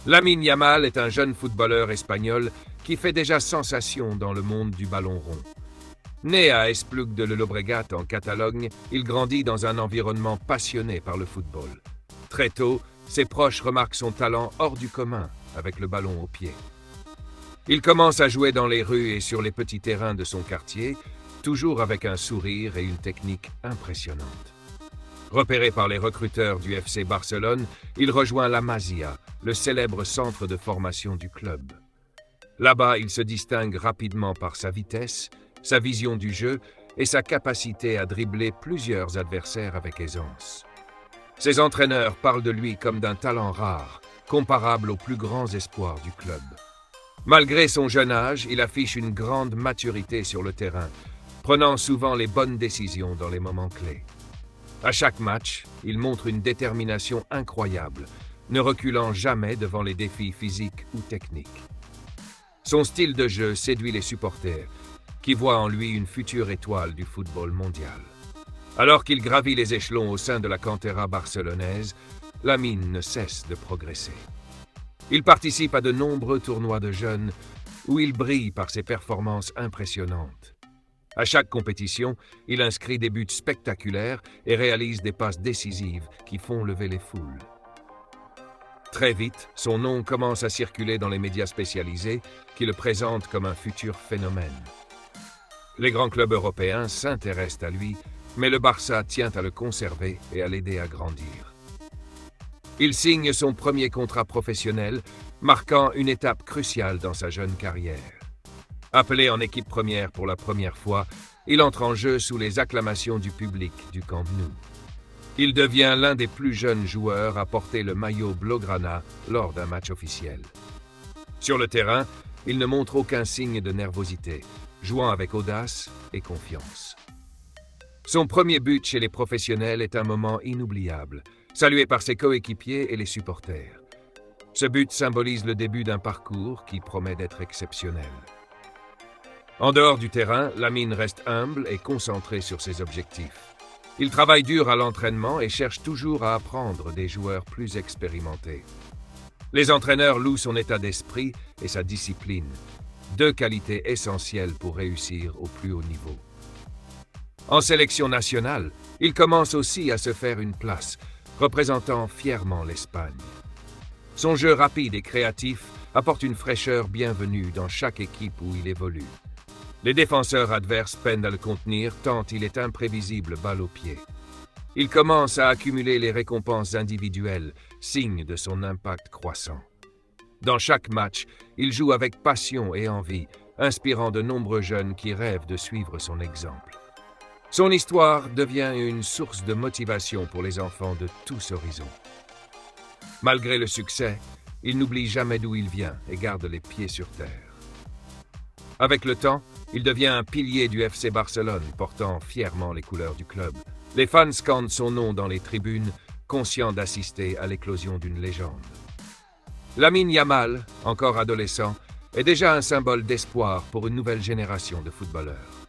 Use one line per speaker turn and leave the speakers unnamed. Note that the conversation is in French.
Lamine Yamal est un jeune footballeur espagnol qui fait déjà sensation dans le monde du ballon rond. Né à Espluc de Llobregat en Catalogne, il grandit dans un environnement passionné par le football. Très tôt, ses proches remarquent son talent hors du commun avec le ballon au pied. Il commence à jouer dans les rues et sur les petits terrains de son quartier, toujours avec un sourire et une technique impressionnante. Repéré par les recruteurs du FC Barcelone, il rejoint la Masia, le célèbre centre de formation du club. Là-bas, il se distingue rapidement par sa vitesse, sa vision du jeu et sa capacité à dribbler plusieurs adversaires avec aisance. Ses entraîneurs parlent de lui comme d'un talent rare, comparable aux plus grands espoirs du club. Malgré son jeune âge, il affiche une grande maturité sur le terrain, prenant souvent les bonnes décisions dans les moments clés. À chaque match, il montre une détermination incroyable, ne reculant jamais devant les défis physiques ou techniques. Son style de jeu séduit les supporters, qui voient en lui une future étoile du football mondial. Alors qu'il gravit les échelons au sein de la cantera barcelonaise, Lamine ne cesse de progresser. Il participe à de nombreux tournois de jeunes où il brille par ses performances impressionnantes. À chaque compétition, il inscrit des buts spectaculaires et réalise des passes décisives qui font lever les foules. Très vite, son nom commence à circuler dans les médias spécialisés qui le présentent comme un futur phénomène. Les grands clubs européens s'intéressent à lui, mais le Barça tient à le conserver et à l'aider à grandir. Il signe son premier contrat professionnel, marquant une étape cruciale dans sa jeune carrière. Appelé en équipe première pour la première fois, il entre en jeu sous les acclamations du public du Camp Nou. Il devient l'un des plus jeunes joueurs à porter le maillot blaugrana lors d'un match officiel. Sur le terrain, il ne montre aucun signe de nervosité, jouant avec audace et confiance. Son premier but chez les professionnels est un moment inoubliable, salué par ses coéquipiers et les supporters. Ce but symbolise le début d'un parcours qui promet d'être exceptionnel. En dehors du terrain, Lamine reste humble et concentré sur ses objectifs. Il travaille dur à l'entraînement et cherche toujours à apprendre des joueurs plus expérimentés. Les entraîneurs louent son état d'esprit et sa discipline, deux qualités essentielles pour réussir au plus haut niveau. En sélection nationale, il commence aussi à se faire une place, représentant fièrement l'Espagne. Son jeu rapide et créatif apporte une fraîcheur bienvenue dans chaque équipe où il évolue. Les défenseurs adverses peinent à le contenir tant il est imprévisible balle au pied. Il commence à accumuler les récompenses individuelles, signe de son impact croissant. Dans chaque match, il joue avec passion et envie, inspirant de nombreux jeunes qui rêvent de suivre son exemple. Son histoire devient une source de motivation pour les enfants de tous horizons. Malgré le succès, il n'oublie jamais d'où il vient et garde les pieds sur terre. Avec le temps, il devient un pilier du FC Barcelone, portant fièrement les couleurs du club. Les fans scandent son nom dans les tribunes, conscients d'assister à l'éclosion d'une légende. Lamine Yamal, encore adolescent, est déjà un symbole d'espoir pour une nouvelle génération de footballeurs.